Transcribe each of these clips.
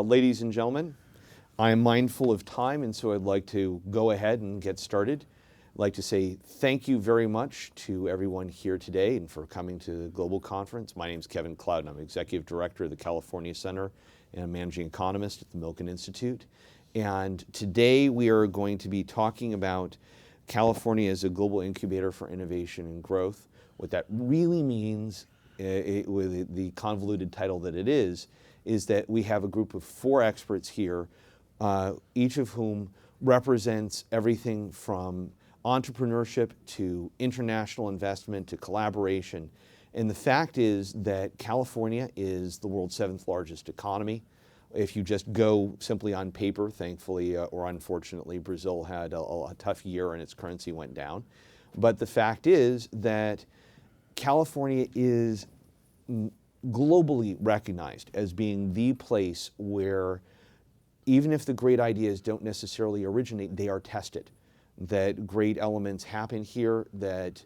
Ladies and gentlemen, I am mindful of time, and so I'd like to go ahead and get started. I'd like to say thank you very much to everyone here today and for coming to the Global Conference. My name is Kevin Cloud, and I'm Executive Director of the California Center and Managing Economist at the Milken Institute. And today we are going to be talking about California as a global incubator for innovation and growth. What that really means, with the convoluted title that it is that we have a group of 4 experts here, each of whom represents everything from entrepreneurship to international investment to collaboration. And the fact is that California is the world's 7th largest economy. If you just go simply on paper, thankfully or unfortunately, Brazil had a tough year and its currency went down. But the fact is that California is globally recognized as being the place where even if the great ideas don't necessarily originate, they are tested. That great elements happen here, that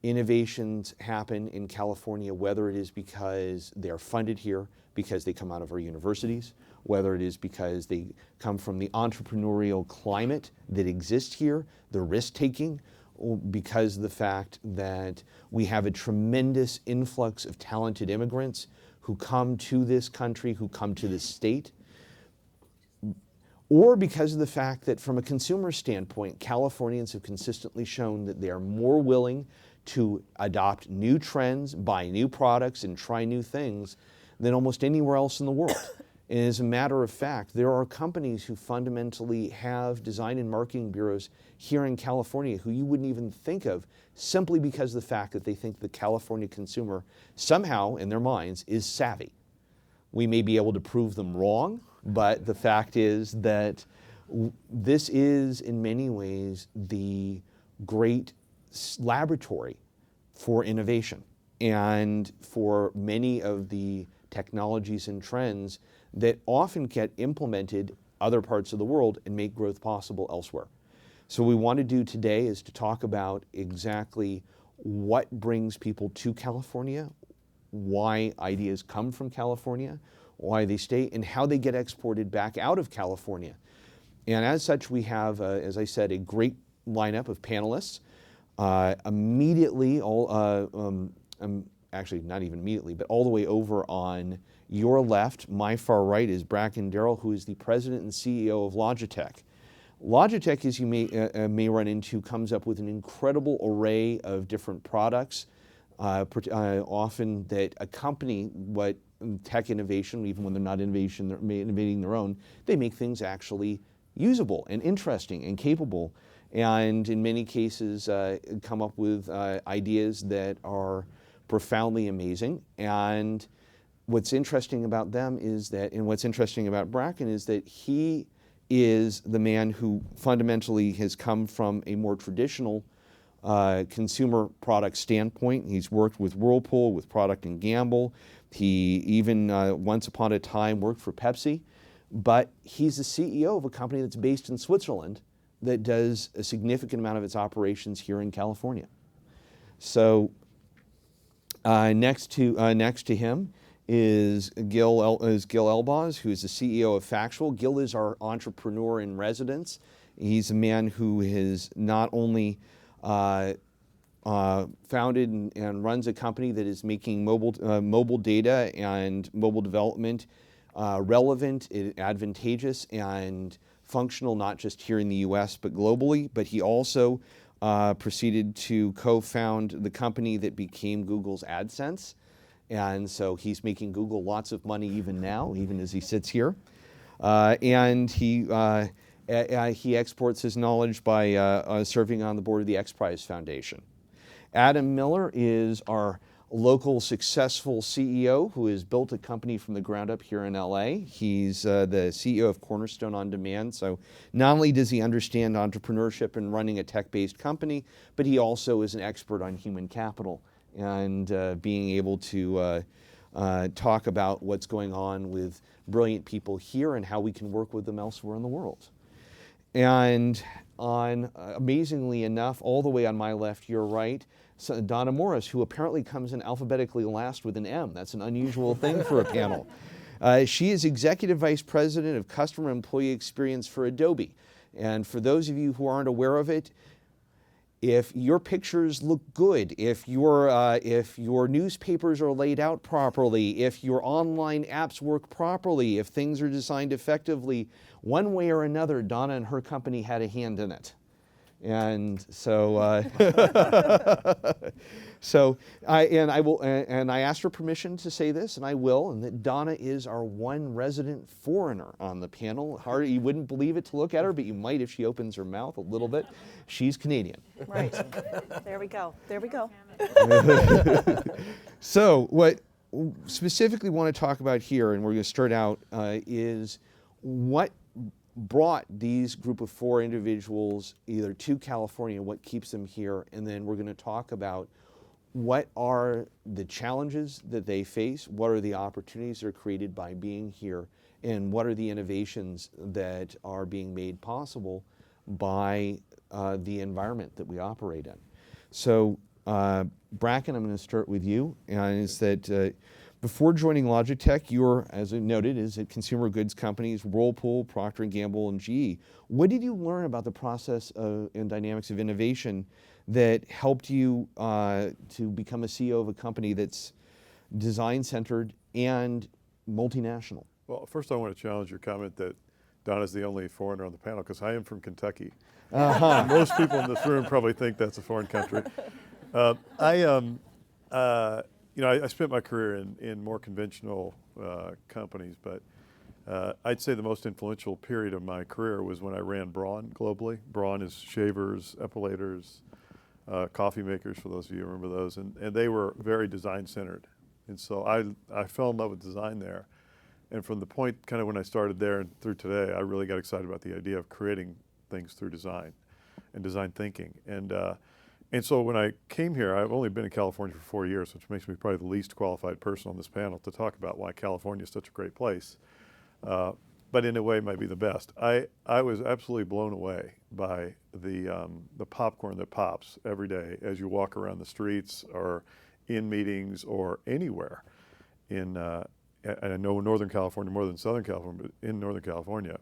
innovations happen in California, whether it is because they're funded here, because they come out of our universities, whether it is because they come from the entrepreneurial climate that exists here, the risk-taking, or because of the fact that we have a tremendous influx of talented immigrants who come to this country, who come to this state, or because of the fact that from a consumer standpoint, Californians have consistently shown that they are more willing to adopt new trends, buy new products, and try new things than almost anywhere else in the world. And as a matter of fact, there are companies who fundamentally have design and marketing bureaus here in California who you wouldn't even think of simply because of the fact that they think the California consumer somehow in their minds is savvy. We may be able to prove them wrong, but the fact is that this is in many ways the great laboratory for innovation and for many of the technologies and trends that often get implemented other parts of the world and make growth possible elsewhere. So what we want to do today is to talk about exactly what brings people to California, why ideas come from California, why they stay, and how they get exported back out of California. And as such, we have, as I said, a great lineup of panelists. Actually not even immediately, but all the way over on your left, my far right, is Bracken Darrell, who is the president and CEO of Logitech. Logitech, as you may run into, comes up with an incredible array of different products, often that accompany what tech innovation, even when they're not innovating their own, they make things actually usable and interesting and capable, and in many cases come up with ideas that are profoundly amazing. And what's interesting about them is that, and what's interesting about Bracken is that he is the man who fundamentally has come from a more traditional consumer product standpoint. He's worked with Whirlpool, with Procter & Gamble. He even once upon a time worked for Pepsi, but he's the CEO of a company that's based in Switzerland that does a significant amount of its operations here in California. So next to him is Gil Elbaz, who's the CEO of Factual. Gil is our entrepreneur in residence. He's a man who has not only founded and runs a company that is making mobile data and mobile development relevant, advantageous, and functional, not just here in the US, but globally. But he also proceeded to co-found the company that became Google's AdSense. And so he's making Google lots of money even now, even as he sits here. And he exports his knowledge by serving on the board of the X Prize Foundation. Adam Miller is our local successful CEO who has built a company from the ground up here in LA. He's the CEO of Cornerstone On Demand. So not only does he understand entrepreneurship and running a tech-based company, but he also is an expert on human capital and being able to talk about what's going on with brilliant people here and how we can work with them elsewhere in the world. And amazingly enough, all the way on my left, your right, Donna Morris, who apparently comes in alphabetically last with an M. That's an unusual thing for a panel. She is Executive Vice President of Customer Employee Experience for Adobe. And for those of you who aren't aware of it, if your pictures look good, if your newspapers are laid out properly, if your online apps work properly, if things are designed effectively, one way or another, Donna and her company had a hand in it. And so, I asked her permission to say this, and I will, and that Donna is our one resident foreigner on the panel. You wouldn't believe it to look at her, but you might if she opens her mouth a little bit. She's Canadian. Right. There we go. There we go. So what specifically want to talk about here, and we're going to start out, is what brought these group of 4 individuals either to California, what keeps them here, and then we're going to talk about what are the challenges that they face, what are the opportunities that are created by being here, and what are the innovations that are being made possible by the environment that we operate in. So Bracken, I'm going to start with you, and is that before joining Logitech, you were, as I noted, is at consumer goods companies, Whirlpool, Procter & Gamble, and GE. What did you learn about the process and dynamics of innovation that helped you to become a CEO of a company that's design-centered and multinational? Well, first I want to challenge your comment that Donna's the only foreigner on the panel, because I am from Kentucky. Most people in this room probably think that's a foreign country. I spent my career in more conventional companies, but I'd say the most influential period of my career was when I ran Braun globally. Braun is shavers, epilators, coffee makers, for those of you who remember those, and they were very design-centered. And so I fell in love with design there. And from the point kind of when I started there and through today, I really got excited about the idea of creating things through design and design thinking. And so when I came here, I've only been in California for 4 years, which makes me probably the least qualified person on this panel to talk about why California is such a great place. But in a way, it might be the best. I was absolutely blown away by the popcorn that pops every day as you walk around the streets or in meetings or anywhere. I know Northern California more than Southern California, but in Northern California,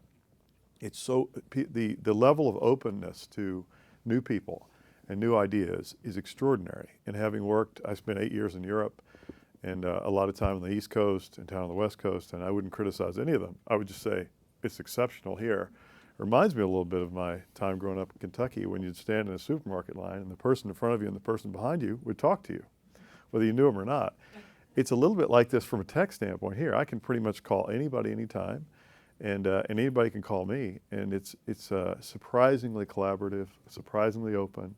it's so the level of openness to new people and new ideas is extraordinary. And having worked, I spent 8 years in Europe and a lot of time on the East Coast and down on the West Coast, and I wouldn't criticize any of them. I would just say it's exceptional here. It reminds me a little bit of my time growing up in Kentucky when you'd stand in a supermarket line and the person in front of you and the person behind you would talk to you, whether you knew them or not. It's a little bit like this from a tech standpoint here. I can pretty much call anybody anytime, and anybody can call me. And it's surprisingly collaborative, surprisingly open,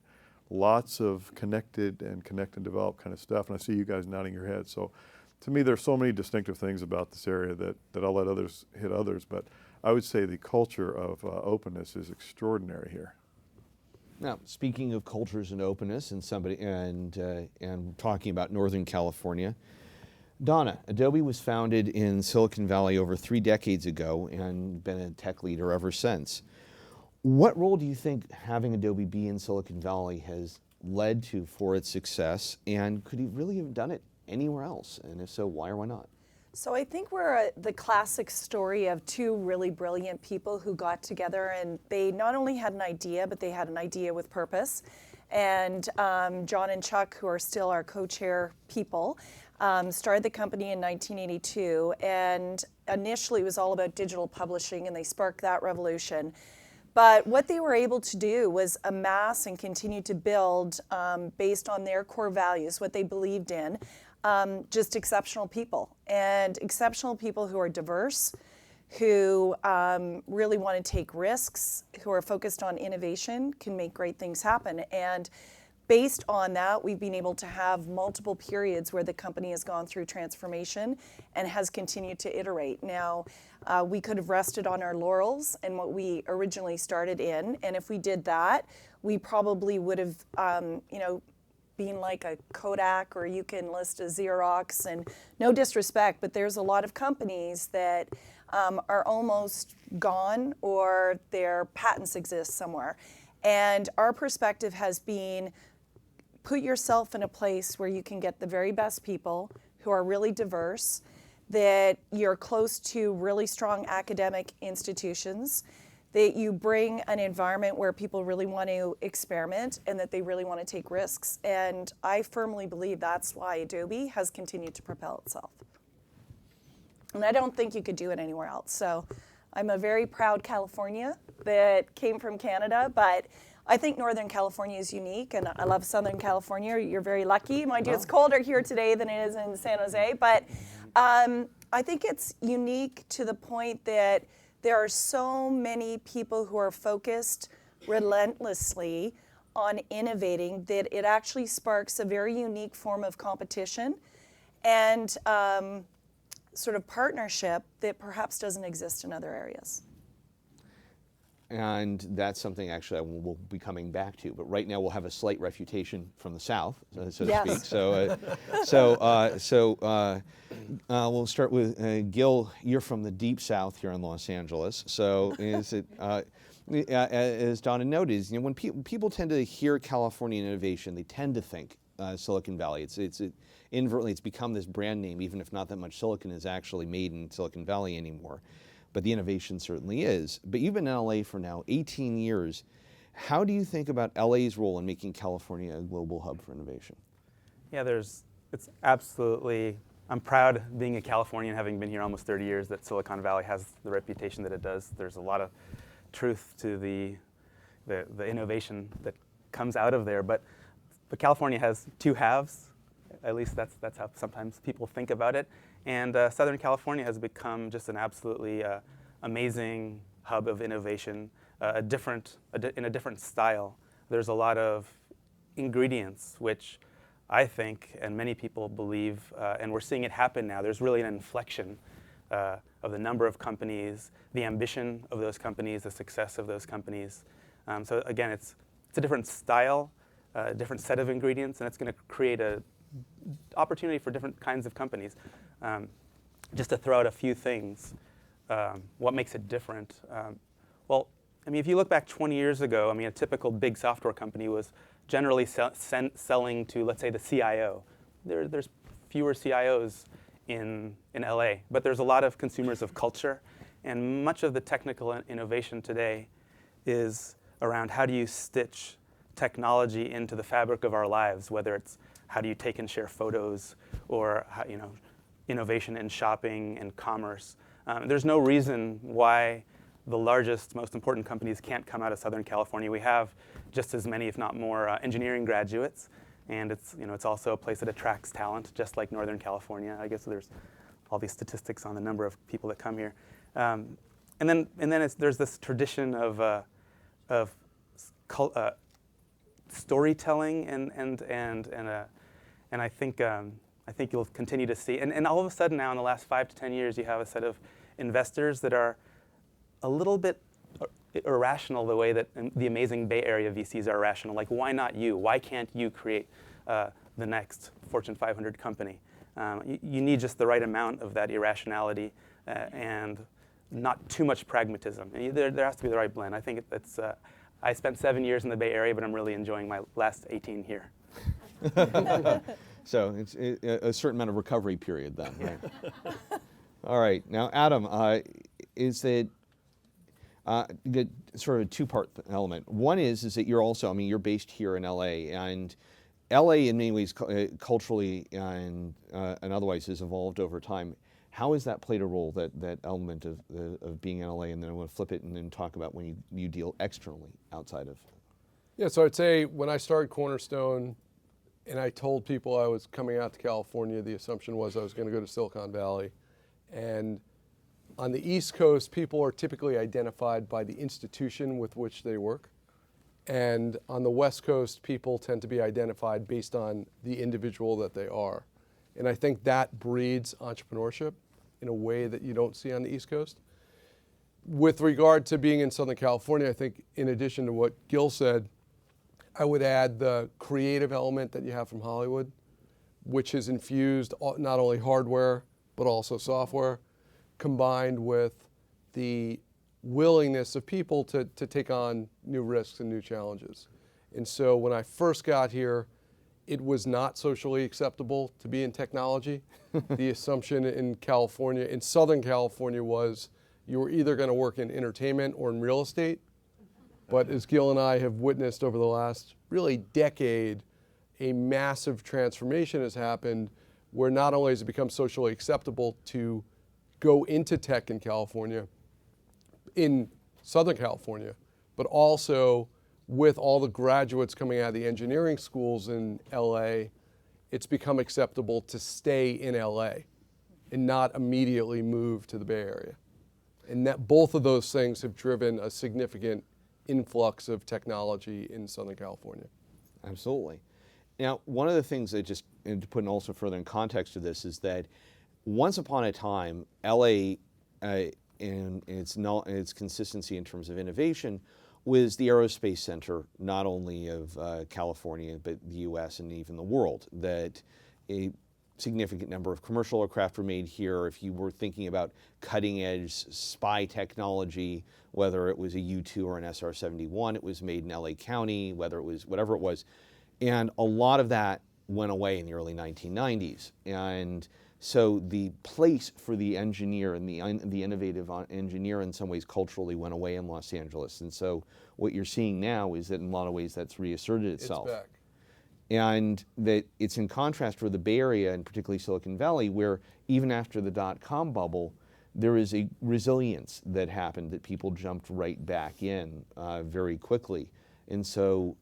lots of connected and connect and develop kind of stuff. And I see you guys nodding your heads. So to me, there's so many distinctive things about this area that I'll let others hit others. But I would say the culture of openness is extraordinary here. Now, speaking of cultures and openness, and talking about Northern California, Donna, Adobe was founded in Silicon Valley over 3 decades ago and been a tech leader ever since. What role do you think having Adobe be in Silicon Valley has led to for its success, and could you really have done it anywhere else? And if so, why or why not? So I think we're the classic story of 2 really brilliant people who got together, and they not only had an idea, but they had an idea with purpose. And John and Chuck, who are still our co-chair people, started the company in 1982, and initially it was all about digital publishing, and they sparked that revolution. But what they were able to do was amass and continue to build, based on their core values, what they believed in, just exceptional people. And exceptional people who are diverse, who really want to take risks, who are focused on innovation, can make great things happen. And based on that, we've been able to have multiple periods where the company has gone through transformation and has continued to iterate. Now, we could have rested on our laurels and what we originally started in, and if we did that, we probably would have, been like a Kodak, or you can list a Xerox, and no disrespect, but there's a lot of companies that are almost gone or their patents exist somewhere. And our perspective has been, put yourself in a place where you can get the very best people who are really diverse, that you're close to really strong academic institutions, that you bring an environment where people really want to experiment and that they really want to take risks. And I firmly believe that's why Adobe has continued to propel itself. And I don't think you could do it anywhere else. So I'm a very proud California that came from Canada, but I think Northern California is unique, and I love Southern California. You're very lucky. Mind you, it's colder here today than it is in San Jose, but I think it's unique to the point that there are so many people who are focused relentlessly on innovating that it actually sparks a very unique form of competition and sort of partnership that perhaps doesn't exist in other areas. And that's something actually we'll be coming back to. But right now we'll have a slight refutation from the South, so to speak. So we'll start with Gil. You're from the deep South here in Los Angeles. So is it, as Donna noted, when people tend to hear California innovation, they tend to think Silicon Valley. Inadvertently, it's become this brand name, even if not that much silicon is actually made in Silicon Valley anymore. But the innovation certainly is. But you've been in LA for now 18 years. How do you think about LA's role in making California a global hub for innovation? Yeah, it's absolutely, I'm proud being a Californian, having been here almost 30 years, that Silicon Valley has the reputation that it does. There's a lot of truth to the innovation that comes out of there. But California has two halves. At least that's how sometimes people think about it. And Southern California has become just an absolutely amazing hub of innovation, in a different style. There's a lot of ingredients, which I think, and many people believe, and we're seeing it happen now, there's really an inflection of the number of companies, the ambition of those companies, the success of those companies. So again, it's a different style, a different set of ingredients, and it's going to create an opportunity for different kinds of companies. Just to throw out a few things, what makes it different? Well, I mean, if you look back 20 years ago, I mean, a typical big software company was generally selling to, let's say, the CIO. There's fewer CIOs in LA, but there's a lot of consumers of culture, and much of the technical innovation today is around how do you stitch technology into the fabric of our lives, whether it's how do you take and share photos, or how, innovation in shopping and commerce. There's no reason why the largest, most important companies can't come out of Southern California. We have just as many, if not more, engineering graduates, and it's also a place that attracts talent, just like Northern California. I guess there's all these statistics on the number of people that come here, and then there's this tradition of storytelling and I think you'll continue to see, and all of a sudden now in the last 5 to 10 years, you have a set of investors that are a little bit irrational the way that the amazing Bay Area VCs are irrational. Like, why not you? Why can't you create the next Fortune 500 company? You need just the right amount of that irrationality and not too much pragmatism. And there has to be the right blend. I think I spent 7 years in the Bay Area, but I'm really enjoying my last 18 here. So it's a certain amount of recovery period then, right? All right. Now, Adam, is that sort of a two-part element? One is that you're also, I mean, you're based here in LA, and LA in many ways culturally and otherwise has evolved over time. How has that played a role, that element of being in LA? And then I want to flip it and then talk about when you deal externally outside of. Yeah, so I'd say when I started Cornerstone and I told people I was coming out to California, the assumption was I was going to go to Silicon Valley. And on the East Coast, people are typically identified by the institution with which they work. And on the West Coast, people tend to be identified based on the individual that they are. And I think that breeds entrepreneurship in a way that you don't see on the East Coast. With regard to being in Southern California, I think in addition to what Gil said, I would add the creative element that you have from Hollywood, which has infused not only hardware, but also software, combined with the willingness of people to take on new risks and new challenges. And so when I first got here, it was not socially acceptable to be in technology. The assumption in California, in Southern California, was you were either going to work in entertainment or in real estate. But as Gil and I have witnessed over the last really decade, a massive transformation has happened where not only has it become socially acceptable to go into tech in California, in Southern California, but also with all the graduates coming out of the engineering schools in LA, it's become acceptable to stay in LA and not immediately move to the Bay Area. And that both of those things have driven a significant influx of technology in Southern California. Absolutely. Now, one of the things that just, and to put also further in context to this, is that once upon a time, LA, in its consistency in terms of innovation, was the aerospace center, not only of California, but the US and even the world. That a significant number of commercial aircraft were made here. If you were thinking about cutting edge spy technology, whether it was a U-2 or an SR-71, it was made in LA County, whatever it was. And a lot of that went away in the early 1990s. And so the place for the engineer and the innovative engineer in some ways culturally went away in Los Angeles. And so what you're seeing now is that in a lot of ways that's reasserted itself. It's back. And that it's in contrast with the Bay Area and particularly Silicon Valley, where even after the dot-com bubble, there is a resilience that happened, that people jumped right back in very quickly. And so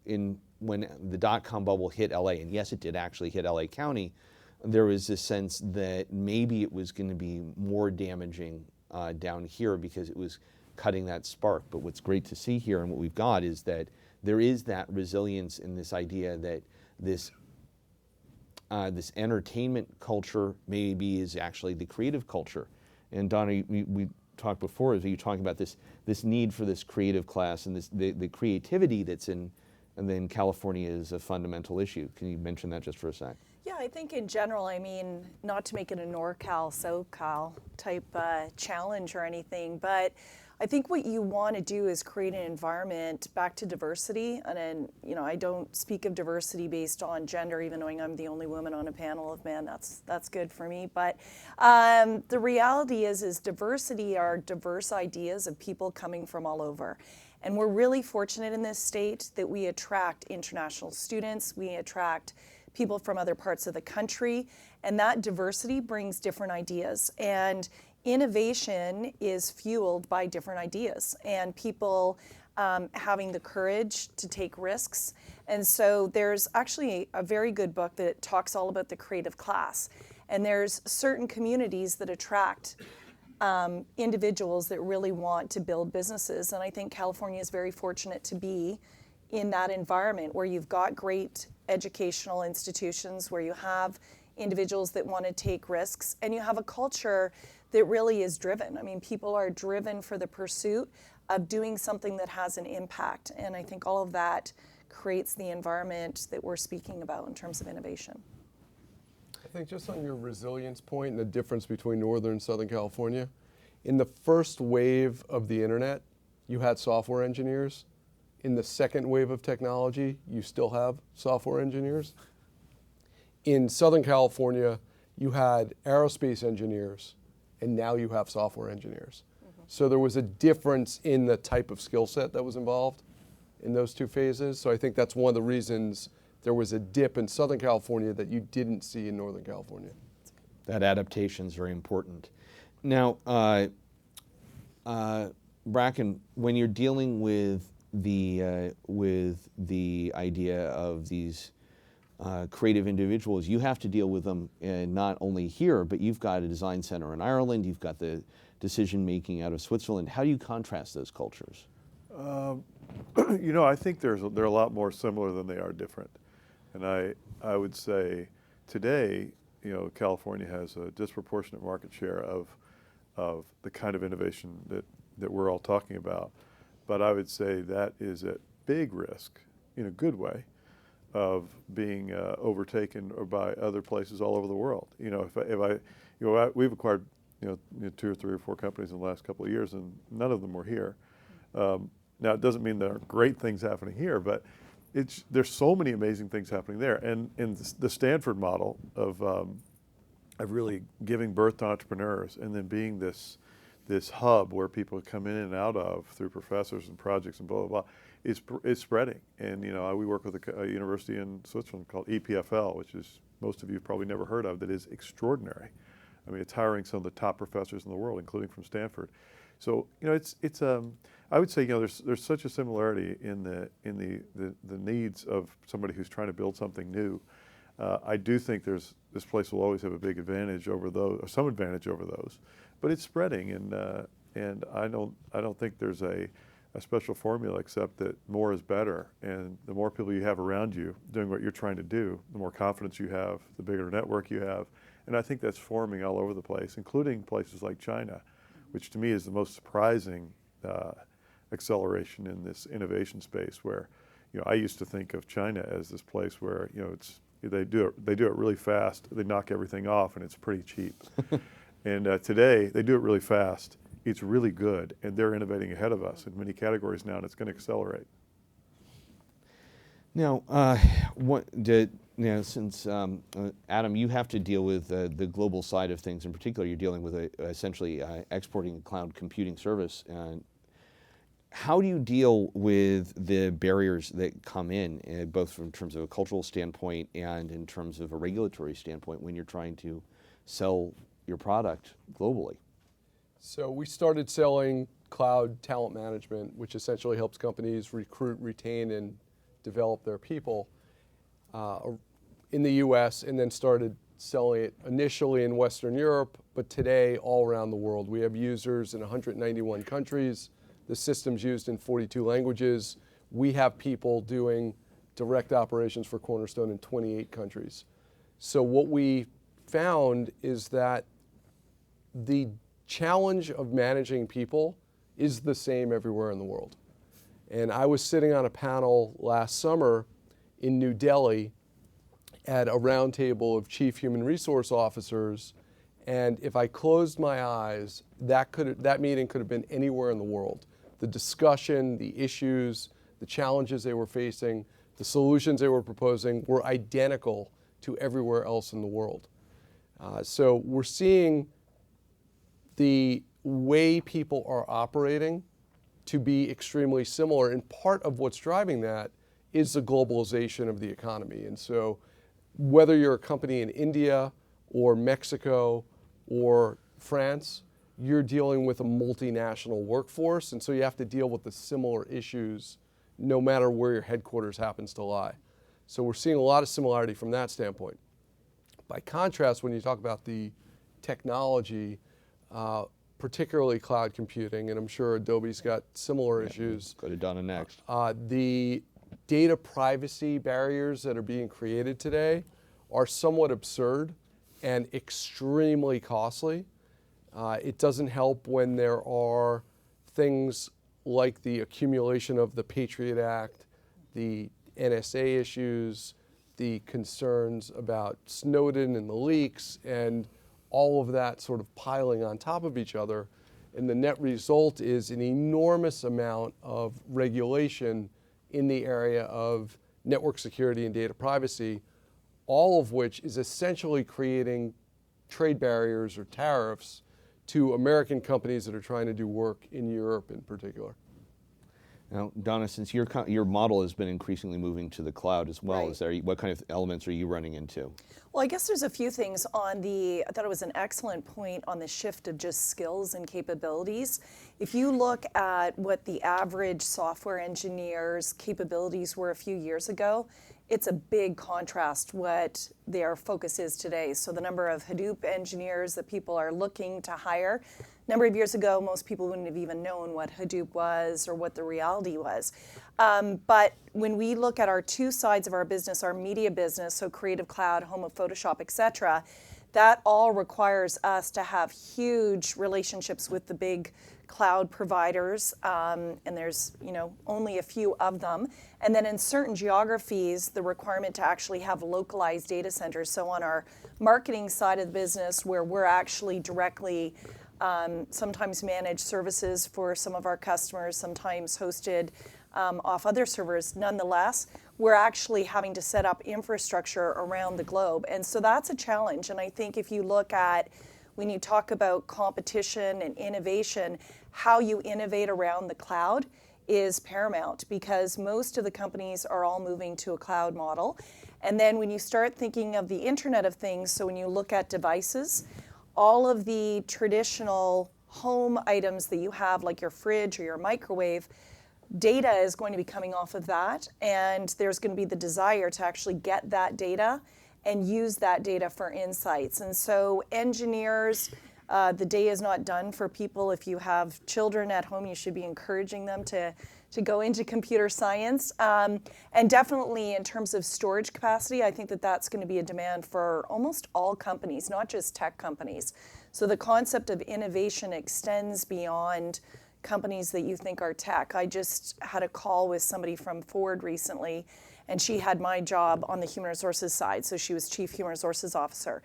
when the dot-com bubble hit LA, and yes, it did actually hit LA County, there was this sense that maybe it was going to be more damaging down here because it was cutting that spark. But what's great to see here and what we've got is that there is that resilience in this idea that this entertainment culture maybe is actually the creative culture. And Donna, we talked before, as you talking about this need for this creative class and the creativity that's in California is a fundamental issue. Can you mention that just for a sec? Yeah, I think in general, I mean, not to make it a NorCal, SoCal type challenge or anything, but I think what you want to do is create an environment back to diversity. And then, you know, I don't speak of diversity based on gender, even knowing I'm the only woman on a panel of men. That's good for me. But the reality is diversity are diverse ideas of people coming from all over. And we're really fortunate in this state that we attract international students, we attract people from other parts of the country, and that diversity brings different ideas. And innovation is fueled by different ideas and people having the courage to take risks. And so there's actually a very good book that talks all about the creative class. And there's certain communities that attract individuals that really want to build businesses. And I think California is very fortunate to be in that environment where you've got great educational institutions, where you have individuals that want to take risks, and you have a culture that really is driven. I mean, people are driven for the pursuit of doing something that has an impact. And I think all of that creates the environment that we're speaking about in terms of innovation. I think just on your resilience point and the difference between Northern and Southern California, in the first wave of the internet, you had software engineers. In the second wave of technology, you still have software engineers. In Southern California, you had aerospace engineers, and now you have software engineers. Mm-hmm. So there was a difference in the type of skill set that was involved in those two phases. So I think that's one of the reasons there was a dip in Southern California that you didn't see in Northern California. That adaptation is very important. Now, Bracken, when you're dealing with the idea of these creative individuals, you have to deal with them not only here, but you've got a design center in Ireland, you've got the decision making out of Switzerland. How do you contrast those cultures? You know, I think they're a lot more similar than they are different. And I would say today, you know, California has a disproportionate market share of the kind of innovation that we're all talking about. But I would say that is at big risk, in a good way, of being overtaken or by other places all over the world. You know, we've acquired 2 or 3 or 4 companies in the last couple of years, and none of them were here. Now, it doesn't mean there aren't great things happening here, but there's so many amazing things happening there. And in the Stanford model of really giving birth to entrepreneurs and then being this hub where people come in and out of through professors and projects and blah, blah, blah, it's spreading. And we work with a university in Switzerland called EPFL, which is, most of you have probably never heard of, that is extraordinary. I mean, it's hiring some of the top professors in the world, including from Stanford. So, I would say, there's such a similarity in the needs of somebody who's trying to build something new. I do think this place will always have a big advantage over those, or some advantage over those, but it's spreading, and I don't think there's a special formula except that more is better, and the more people you have around you doing what you're trying to do, the more confidence you have, the bigger network you have, and I think that's forming all over the place, including places like China, which to me is the most surprising acceleration in this innovation space, where I used to think of China as this place where they do it really fast, they knock everything off, and it's pretty cheap. And today they do it really fast, it's really good, and they're innovating ahead of us in many categories now, and it's going to accelerate. Now, since Adam, you have to deal with the global side of things. In particular, you're dealing with essentially exporting a cloud computing service. How do you deal with the barriers that come in, both in terms of a cultural standpoint and in terms of a regulatory standpoint, when you're trying to sell your product globally? So we started selling cloud talent management, which essentially helps companies recruit, retain, and develop their people in the US, and then started selling it initially in Western Europe, but today all around the world. We have users in 191 countries. The system's used in 42 languages. We have people doing direct operations for Cornerstone in 28 countries. So what we found is that the challenge of managing people is the same everywhere in the world. And I was sitting on a panel last summer in New Delhi at a roundtable of chief human resource officers, and if I closed my eyes, that meeting could have been anywhere in the world. The discussion, the issues, the challenges they were facing, the solutions they were proposing were identical to everywhere else in the world. So we're seeing the way people are operating to be extremely similar, and part of what's driving that is the globalization of the economy. And so whether you're a company in India or Mexico or France, you're dealing with a multinational workforce, and so you have to deal with the similar issues no matter where your headquarters happens to lie. So we're seeing a lot of similarity from that standpoint. By contrast, when you talk about the technology, particularly cloud computing, and I'm sure Adobe's got similar issues. Go to Donna next. The data privacy barriers that are being created today are somewhat absurd and extremely costly. It doesn't help when there are things like the accumulation of the Patriot Act, the NSA issues, the concerns about Snowden and the leaks, and all of that sort of piling on top of each other. And the net result is an enormous amount of regulation in the area of network security and data privacy, all of which is essentially creating trade barriers or tariffs to American companies that are trying to do work in Europe in particular. Now, Donna, since your model has been increasingly moving to the cloud as well, Right. what kind of elements are you running into? Well, I guess there's a few things I thought it was an excellent point on the shift of just skills and capabilities. If you look at what the average software engineer's capabilities were a few years ago, it's a big contrast what their focus is today. So the number of Hadoop engineers that people are looking to hire, a number of years ago, most people wouldn't have even known what Hadoop was or what the reality was. But when we look at our two sides of our business, our media business, so Creative Cloud, Home of Photoshop, et cetera, that all requires us to have huge relationships with the big cloud providers, and there's only a few of them. And then in certain geographies, the requirement to actually have localized data centers. So on our marketing side of the business, where we're actually directly sometimes manage services for some of our customers, sometimes hosted off other servers. Nonetheless, we're actually having to set up infrastructure around the globe. And so that's a challenge. And I think if you look at, when you talk about competition and innovation, how you innovate around the cloud is paramount, because most of the companies are all moving to a cloud model. And then when you start thinking of the Internet of Things, so when you look at devices, all of the traditional home items that you have, like your fridge or your microwave, data is going to be coming off of that, and there's going to be the desire to actually get that data and use that data for insights. And so engineers, the day is not done for people. If you have children at home, you should be encouraging them to go into computer science. And definitely in terms of storage capacity, I think that that's going to be a demand for almost all companies, not just tech companies. So the concept of innovation extends beyond companies that you think are tech. I just had a call with somebody from Ford recently, and she had my job on the human resources side, so she was Chief Human Resources Officer.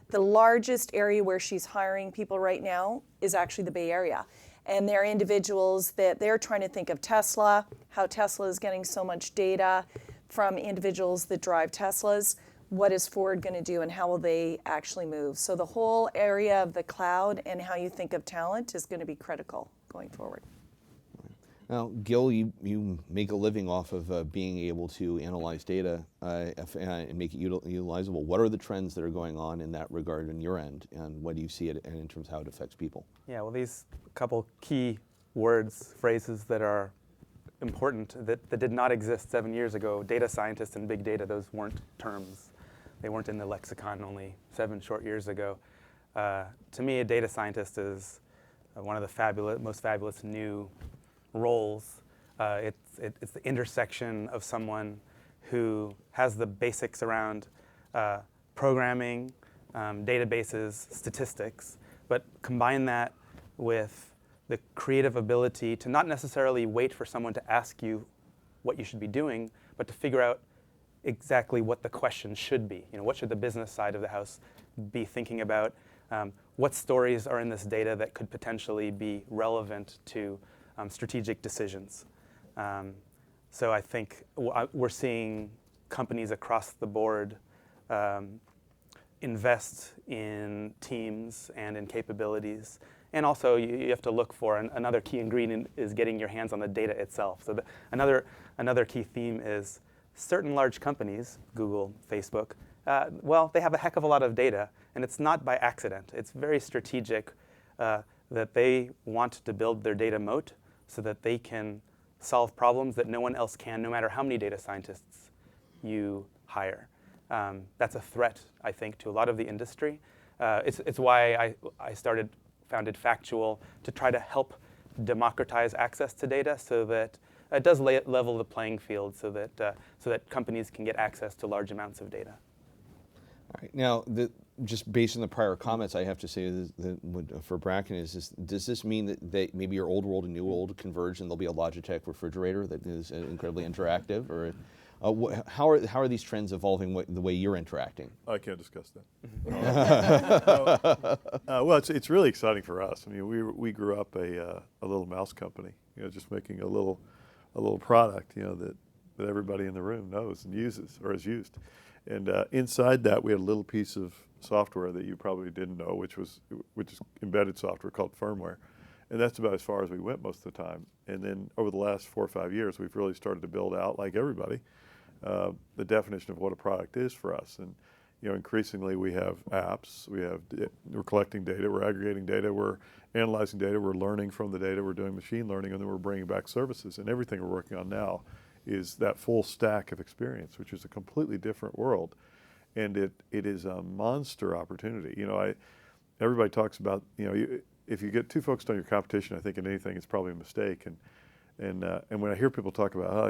The largest area where she's hiring people right now is actually the Bay Area. And they're individuals that they're trying to think of Tesla, how Tesla is getting so much data from individuals that drive Teslas. What is Ford going to do, and how will they actually move? So the whole area of the cloud and how you think of talent is going to be critical going forward. Now, Gil, you make a living off of being able to analyze data and make it utilizable. What are the trends that are going on in that regard on your end, and what do you see it in terms of how it affects people? Yeah, well, these couple key words, phrases that are important that did not exist 7 years ago. Data scientists and big data, those weren't terms. They weren't in the lexicon only 7 short years ago. To me, a data scientist is one of the most fabulous new roles. It's the intersection of someone who has the basics around programming, databases, statistics, but combine that with the creative ability to not necessarily wait for someone to ask you what you should be doing, but to figure out exactly what the question should be. You know, what should the business side of the house be thinking about? What stories are in this data that could potentially be relevant to strategic decisions? So I think we're seeing companies across the board invest in teams and in capabilities. And also you have to look for, another key ingredient is getting your hands on the data itself. So another key theme is certain large companies, Google, Facebook, well, they have a heck of a lot of data, and it's not by accident. It's very strategic that they want to build their data moat so that they can solve problems that no one else can, no matter how many data scientists you hire. That's a threat, I think, to a lot of the industry. It's why I founded Factual, to try to help democratize access to data so that it does level the playing field, so that companies can get access to large amounts of data. All right. Now, just based on the prior comments, I have to say that for Bracken does this mean that maybe your old world and new world converge, and there'll be a Logitech refrigerator that is incredibly interactive, or how are these trends evolving the way you're interacting? I can't discuss that. Well, it's really exciting for us. I mean, we grew up a little mouse company, just making a little product, that everybody in the room knows and uses or has used. And inside that, we had a little piece of software that you probably didn't know, which is embedded software called firmware. And that's about as far as we went most of the time. And then over the last 4 or 5 years, we've really started to build out, like everybody, the definition of what a product is for us. And increasingly we have apps, we're collecting data, we're aggregating data, we're analyzing data, we're learning from the data, we're doing machine learning, and then we're bringing back services. And everything we're working on now is that full stack of experience, which is a completely different world. And it is a monster opportunity. Everybody talks about, if you get too focused on your competition, I think in anything it's probably a mistake. And when I hear people talk about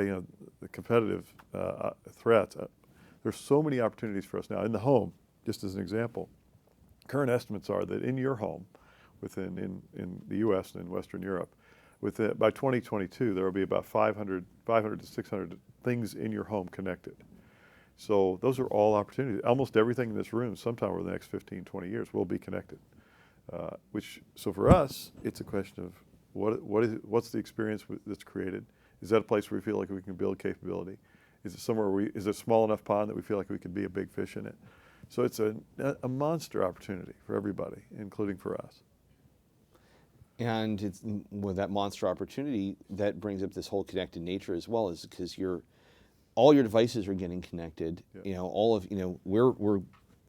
the competitive threats, there's so many opportunities for us now in the home. Just as an example, current estimates are that in your home, in the U.S. and in Western Europe, by 2022 there will be about 500 to 600 things in your home connected. So those are all opportunities. Almost everything in this room, sometime over the next 15, 20 years, will be connected. So for us, it's a question of what's the experience that's created? Is that a place where we feel like we can build capability? Is it somewhere is it a small enough pond that we feel like we can be a big fish in it? So it's a monster opportunity for everybody, including for us. And it's, with that monster opportunity, that brings up this whole connected nature as well, is because all your devices are getting connected. Yeah. We're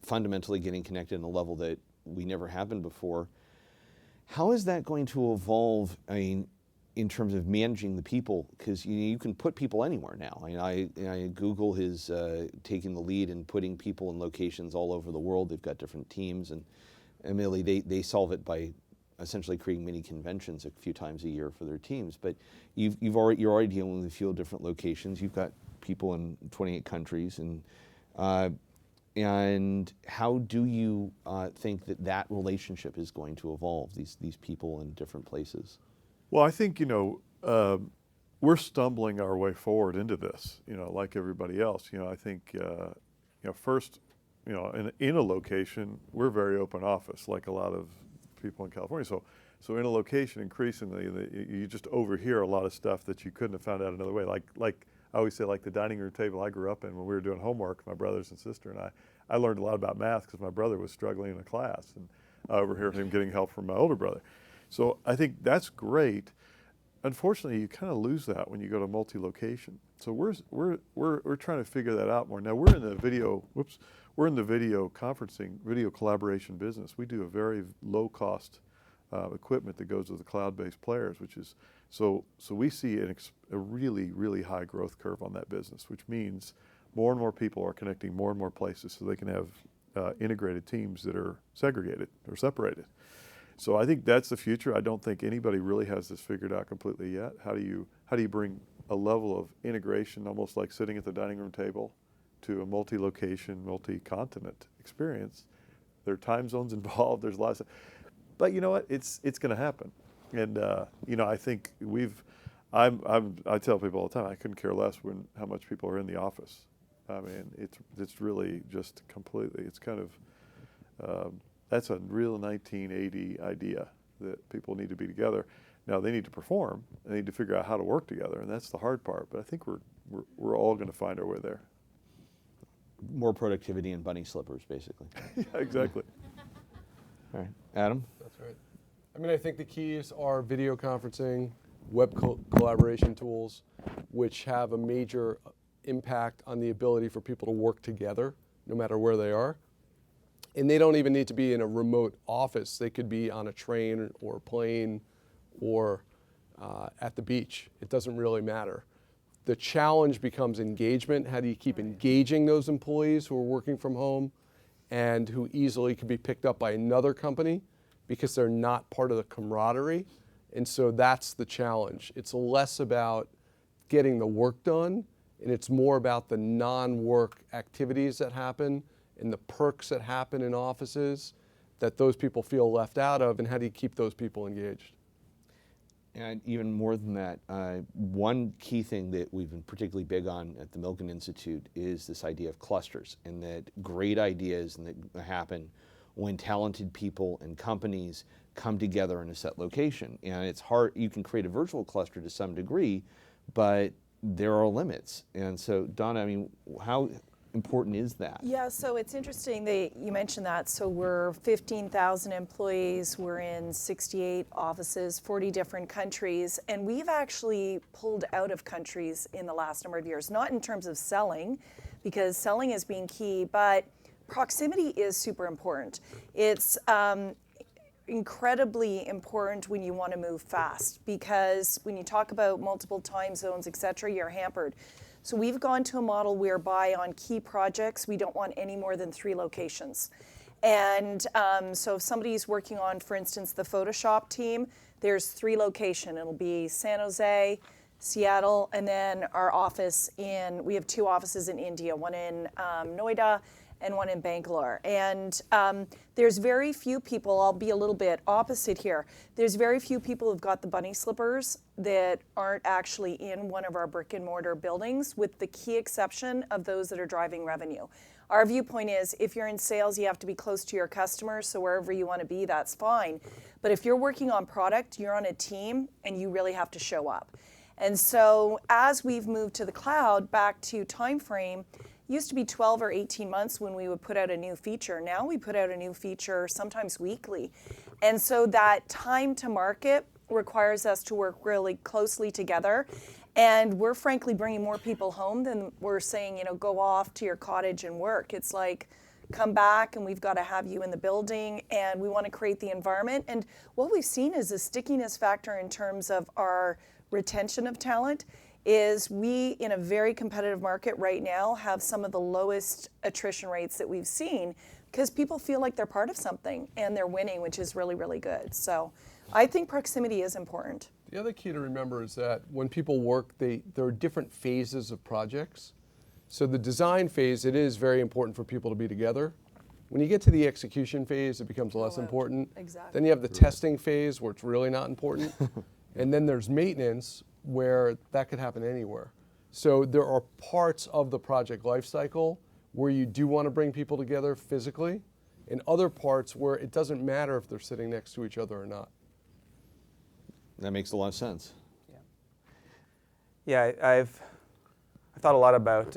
fundamentally getting connected on a level that we never have been before. How is that going to evolve? I mean, in terms of managing the people, because you can put people anywhere now. Google is taking the lead in putting people in locations all over the world. They've got different teams, and admittedly, they solve it by essentially creating mini conventions a few times a year for their teams. But you're already dealing with a few different locations. You've got people in 28 countries, and how do you think that relationship is going to evolve? These people in different places. Well, I think, we're stumbling our way forward into this, like everybody else. I think, first, in a location, we're very open office, like a lot of people in California. So in a location, increasingly, you just overhear a lot of stuff that you couldn't have found out another way. Like I always say, like the dining room table I grew up in when we were doing homework, my brothers and sister and I learned a lot about math because my brother was struggling in a class, and I overheard him getting help from my older brother. So I think that's great. Unfortunately, you kind of lose that when you go to multi-location. So we're trying to figure that out more. Now we're in the video conferencing, video collaboration business. We do a very low cost equipment that goes with the cloud-based players, which is so we see a really, really high growth curve on that business, which means more and more people are connecting more and more places so they can have integrated teams that are segregated or separated. So I think that's the future. I don't think anybody really has this figured out completely yet. How do you bring a level of integration, almost like sitting at the dining room table, to a multi-location, multi-continent experience? There are time zones involved. There's lots of, but you know what? It's going to happen. And I think I tell people all the time, I couldn't care less how much people are in the office. I mean, it's really just completely. It's kind of. That's a real 1980 idea that people need to be together. Now they need to perform. They need to figure out how to work together, and that's the hard part. But I think we're all going to find our way there. More productivity and bunny slippers, basically. Yeah, exactly. All right, Adam. That's right. I mean, I think the keys are video conferencing, web collaboration tools, which have a major impact on the ability for people to work together, no matter where they are. And they don't even need to be in a remote office. They could be on a train or a plane or at the beach. It doesn't really matter. The challenge becomes engagement. How do you keep engaging those employees who are working from home and who easily could be picked up by another company because they're not part of the camaraderie? And so that's the challenge. It's less about getting the work done, and it's more about the non-work activities that happen and the perks that happen in offices that those people feel left out of, and how do you keep those people engaged? And even more than that, one key thing that we've been particularly big on at the Milken Institute is this idea of clusters, and that great ideas that happen when talented people and companies come together in a set location. And it's hard, you can create a virtual cluster to some degree, but there are limits. And so, Donna, I mean, how important is that? Yeah, so it's interesting that you mentioned that. So we're 15,000 employees. We're in 68 offices, 40 different countries, and we've actually pulled out of countries in the last number of years, not in terms of selling, because selling has been key, but proximity is super important. It's incredibly important when you want to move fast, because when you talk about multiple time zones, et cetera, you're hampered. So we've gone to a model whereby on key projects, we don't want any more than 3 locations. And so if somebody's working on, for instance, the Photoshop team, there's 3 locations. It'll be San Jose, Seattle, and then our office we have 2 offices in India, one in Noida and one in Bangalore. And there's very few people, I'll be a little bit opposite here, there's very few people who've got the bunny slippers that aren't actually in one of our brick and mortar buildings, with the key exception of those that are driving revenue. Our viewpoint is, if you're in sales, you have to be close to your customers, so wherever you want to be, that's fine. But if you're working on product, you're on a team, and you really have to show up. And so as we've moved to the cloud, back to time frame, used to be 12 or 18 months when we would put out a new feature. Now we put out a new feature sometimes weekly. And so that time to market requires us to work really closely together. And we're frankly bringing more people home than we're saying, go off to your cottage and work. It's like, come back and we've got to have you in the building, and we want to create the environment. And what we've seen is a stickiness factor in terms of our retention of talent is we, in a very competitive market right now, have some of the lowest attrition rates that we've seen because people feel like they're part of something and they're winning, which is really, really good. So I think proximity is important. The other key to remember is that when people work, there are different phases of projects. So the design phase, it is very important for people to be together. When you get to the execution phase, it becomes less important. Exactly. Then you have the testing phase where it's really not important. And then there's maintenance where that could happen anywhere. So there are parts of the project lifecycle where you do want to bring people together physically, and other parts where it doesn't matter if they're sitting next to each other or not. That makes a lot of sense. Yeah, I've thought a lot about,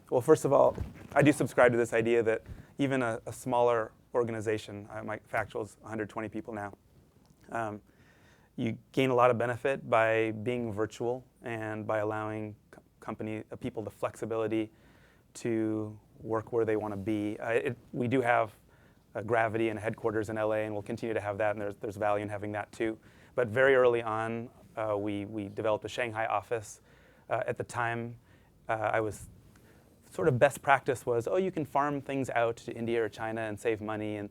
well, first of all, I do subscribe to this idea that even a smaller organization, my Factual's 120 people now, you gain a lot of benefit by being virtual and by allowing people the flexibility to work where they want to be. We do have a gravity and a headquarters in LA, and we'll continue to have that, and there's value in having that too. But very early on, we developed a Shanghai office. At the time, I was sort of best practice was, you can farm things out to India or China and save money,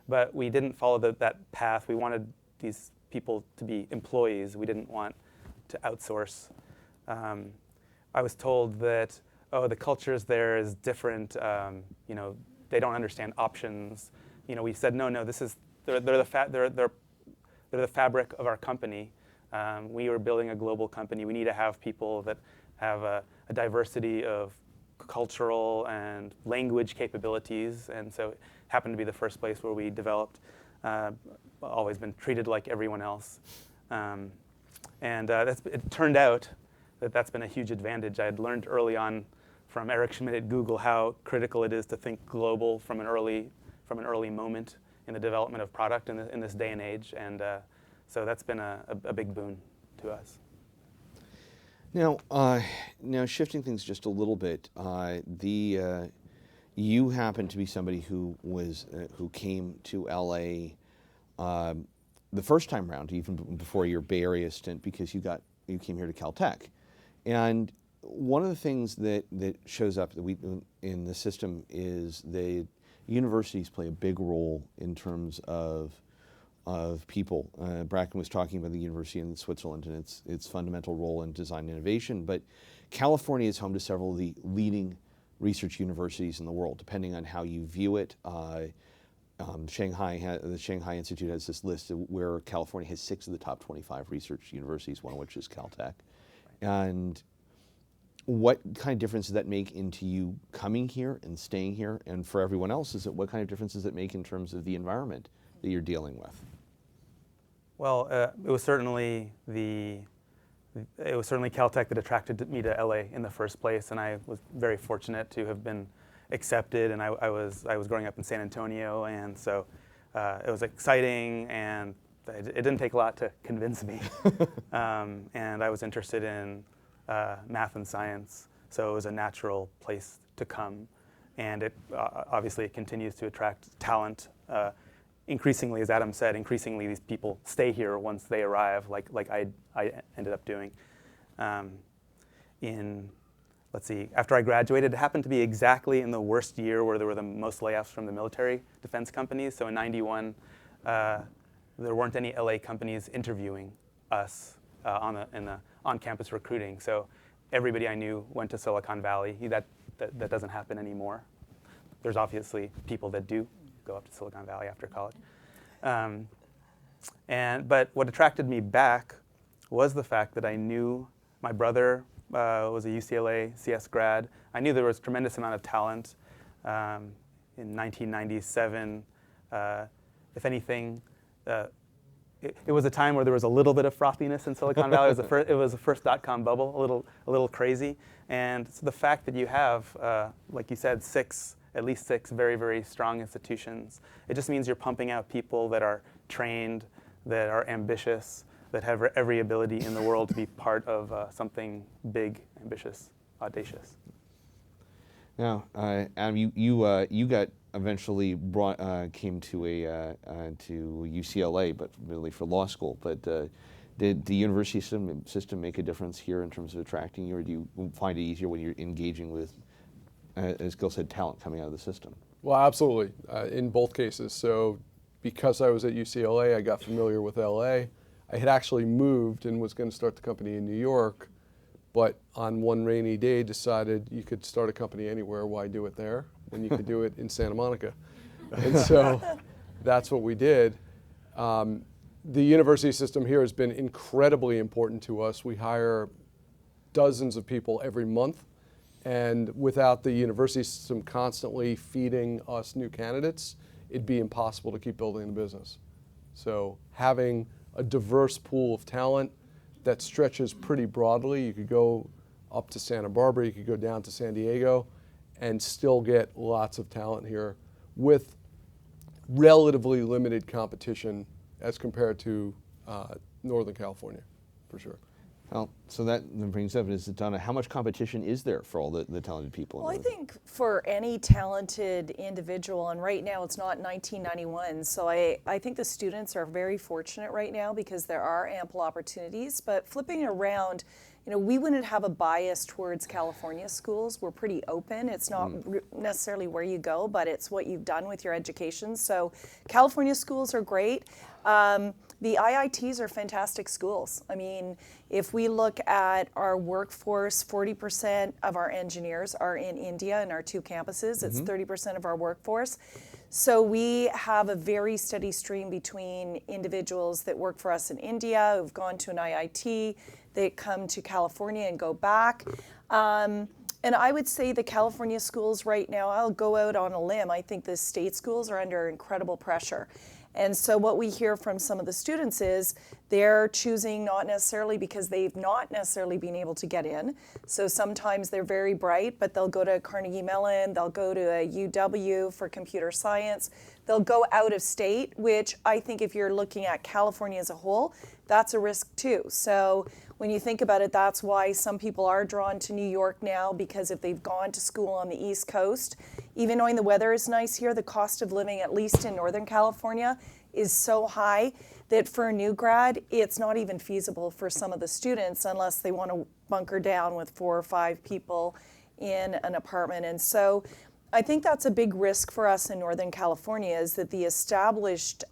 but we didn't follow that path. We wanted these people to be employees. We didn't want to outsource. I was told that, the cultures there is different. They don't understand options. We said, no, they're the fabric of our company. We are building a global company. We need to have people that have a diversity of cultural and language capabilities, and so it happened to be the first place where we developed. Always been treated like everyone else, and it turned out that's been a huge advantage. I had learned early on from Eric Schmidt at Google how critical it is to think global from an early moment in the development of product in this day and age, and so that's been a big boon to us. Now shifting things just a little bit, you happen to be somebody who came to LA the first time around, even before your Bay Area stint, because you came here to Caltech, and one of the things that shows up in the system is the universities play a big role in terms of people. Bracken was talking about the university in Switzerland and its fundamental role in design innovation, but California is home to several of the leading research universities in the world, depending on how you view it. The Shanghai Institute has this list where California has 6 of the top 25 research universities, one of which is Caltech. And what kind of difference does that make into you coming here and staying here? And for everyone else, what kind of difference does it make in terms of the environment that you're dealing with? Well, it was certainly Caltech that attracted me to LA in the first place, and I was very fortunate to have been accepted. And I was growing up in San Antonio, and so it was exciting, and it didn't take a lot to convince me. And I was interested in math and science, so it was a natural place to come. And it obviously it continues to attract talent. Increasingly, as Adam said, these people stay here once they arrive, like I ended up doing. After I graduated, it happened to be exactly in the worst year where there were the most layoffs from the military defense companies. So in '91, there weren't any LA companies interviewing us in the on-campus recruiting. So everybody I knew went to Silicon Valley. That doesn't happen anymore. There's obviously people that do go up to Silicon Valley after college. But what attracted me back was the fact that I knew my brother was a UCLA CS grad. I knew there was a tremendous amount of talent. In 1997, if anything, it was a time where there was a little bit of frothiness in Silicon Valley. It was the first dot-com bubble, a little crazy. And so the fact that you have, like you said, at least six very, very strong institutions, it just means you're pumping out people that are trained, that are ambitious, that have every ability in the world to be part of something big, ambitious, audacious. Now, Adam, you got eventually came to UCLA, but really for law school. But did the university system make a difference here in terms of attracting you, or do you find it easier when you're engaging with, as Gil said, talent coming out of the system? Well, absolutely, in both cases. So because I was at UCLA, I got familiar with LA. I had actually moved and was going to start the company in New York, but on one rainy day decided you could start a company anywhere, why do it there? When you could do it in Santa Monica. And so that's what we did. The university system here has been incredibly important to us. We hire dozens of people every month, and without the university system constantly feeding us new candidates, it'd be impossible to keep building the business. So having a diverse pool of talent that stretches pretty broadly, you could go up to Santa Barbara, you could go down to San Diego, and still get lots of talent here with relatively limited competition as compared to Northern California, for sure. Well, so that then brings up, Donna, how much competition is there for all the talented people? Well, I think for any talented individual, and right now it's not 1991, so I think the students are very fortunate right now because there are ample opportunities. But flipping it around, we wouldn't have a bias towards California schools. We're pretty open. It's not necessarily where you go, but it's what you've done with your education. So California schools are great. The IITs are fantastic schools. I mean, if we look at our workforce, 40% of our engineers are in India in our two campuses. It's 30% of our workforce. So we have a very steady stream between individuals that work for us in India, who've gone to an IIT, they come to California and go back. And I would say the California schools right now, I'll go out on a limb, I think the state schools are under incredible pressure. And so what we hear from some of the students is they're choosing not necessarily because they've not necessarily been able to get in. So sometimes they're very bright, but they'll go to Carnegie Mellon, they'll go to a UW for computer science, they'll go out of state, which I think if you're looking at California as a whole, that's a risk too. So when you think about it, that's why some people are drawn to New York now, because if they've gone to school on the East Coast, even knowing the weather is nice here, the cost of living, at least in Northern California, is so high that for a new grad, it's not even feasible for some of the students unless they want to bunker down with 4 or 5 people in an apartment. And so I think that's a big risk for us in Northern California, is that the established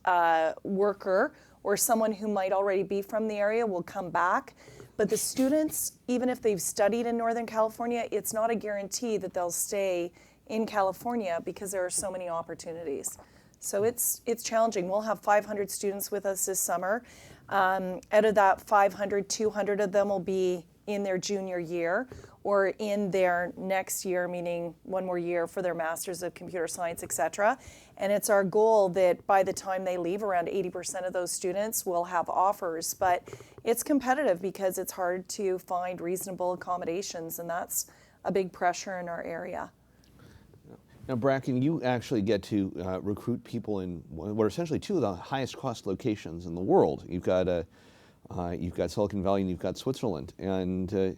worker or someone who might already be from the area will come back. But the students, even if they've studied in Northern California, it's not a guarantee that they'll stay in California because there are so many opportunities. So it's challenging. We'll have 500 students with us this summer. Out of that 500, 200 of them will be in their junior year or in their next year, meaning one more year for their Masters of Computer Science, et cetera. And it's our goal that by the time they leave, around 80% of those students will have offers. But it's competitive because it's hard to find reasonable accommodations, and that's a big pressure in our area. Now, Bracken, you actually get to recruit people in what are essentially 2 of the highest cost locations in the world. You've got Silicon Valley and you've got Switzerland. And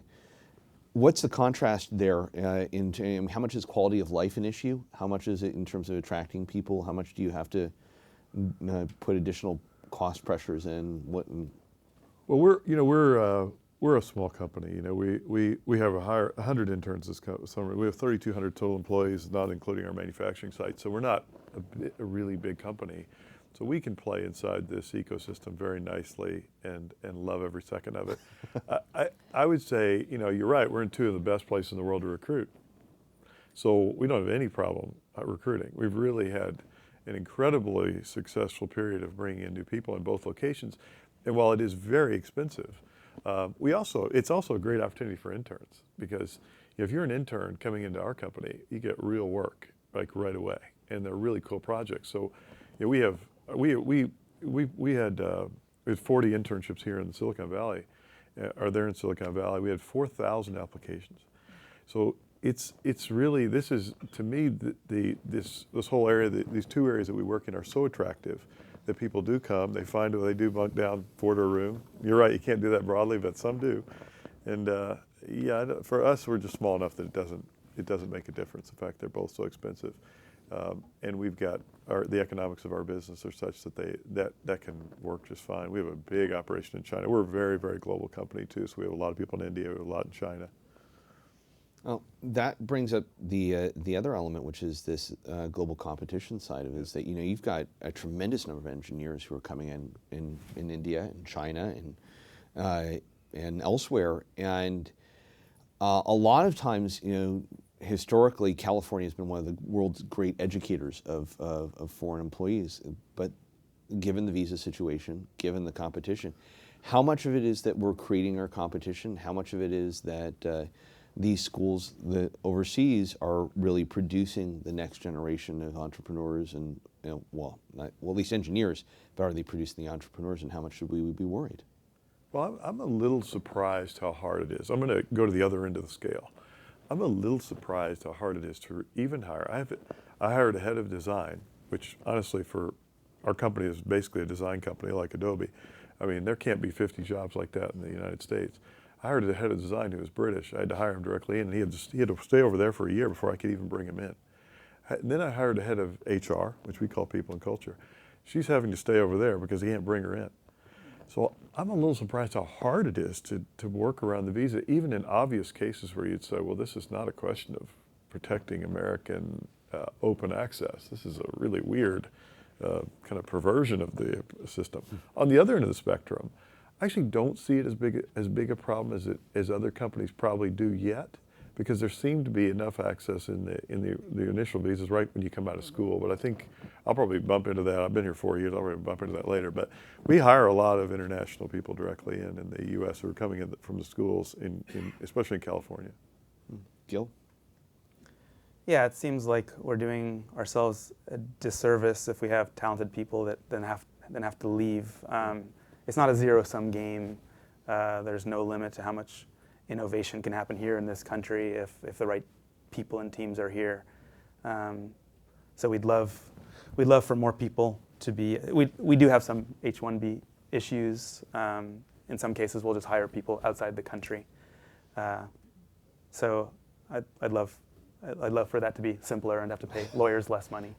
what's the contrast there? How much is quality of life an issue? How much is it in terms of attracting people? How much do you have to put additional cost pressures in? Well, we're a small company. We have 100 interns this summer. We have 3,200 total employees, not including our manufacturing site. So we're not a really big company. So we can play inside this ecosystem very nicely and love every second of it. I would say, you're right. We're in 2 of the best places in the world to recruit. So we don't have any problem recruiting. We've really had an incredibly successful period of bringing in new people in both locations. And while it is very expensive, it's also a great opportunity for interns, because if you're an intern coming into our company, you get real work like right away, and they're really cool projects. So we had we had 40 internships here in Silicon Valley, or there in Silicon Valley. We had 4,000 applications. So it's really, this is, to me, this whole area, these two areas that we work in are so attractive that people do come. They find they do bunk down, board a room. You're right, you can't do that broadly, but some do. And yeah, for us, we're just small enough that it doesn't make a difference. In fact, they're both so expensive. And we've got the economics of our business are such that that can work just fine. We have a big operation in China. We're a very, very global company too, so we have a lot of people in India, we have a lot in China. Well, that brings up the other element, which is this global competition side of it, is that you've got a tremendous number of engineers who are coming in India and China and elsewhere, and a lot of times, historically, California has been one of the world's great educators of foreign employees. But given the visa situation, given the competition, how much of it is that we're creating our competition? How much of it is that these schools overseas are really producing the next generation of entrepreneurs and, well, at least engineers, but are they producing the entrepreneurs, and how much should we be worried? Well, I'm a little surprised how hard it is. I'm going to go to the other end of the scale. I'm a little surprised how hard it is to even hire. I hired a head of design, which honestly for our company is basically a design company like Adobe. I mean, there can't be 50 jobs like that in the United States. I hired a head of design who was British. I had to hire him directly in, and he had to stay over there for a year before I could even bring him in. And then I hired a head of HR, which we call people and culture. She's having to stay over there because he can't bring her in. So I'm a little surprised how hard it is to work around the visa, even in obvious cases where you'd say, well, this is not a question of protecting American open access. This is a really weird kind of perversion of the system. On the other end of the spectrum, I actually don't see it as big a problem as other companies probably do yet, because there seemed to be enough access in the initial visas right when you come out of school. But I think I'll probably bump into that. I've been here 4 years. I'll probably bump into that later. But we hire a lot of international people directly in the U.S. who are coming in from the schools, especially in California. Gil? Yeah, it seems like we're doing ourselves a disservice if we have talented people that then have to leave. It's not a zero-sum game. There's no limit to how much innovation can happen here in this country if the right people and teams are here. So we'd love for more people to be. We do have some H-1B issues. In some cases, we'll just hire people outside the country. So I'd love for that to be simpler and have to pay lawyers less money.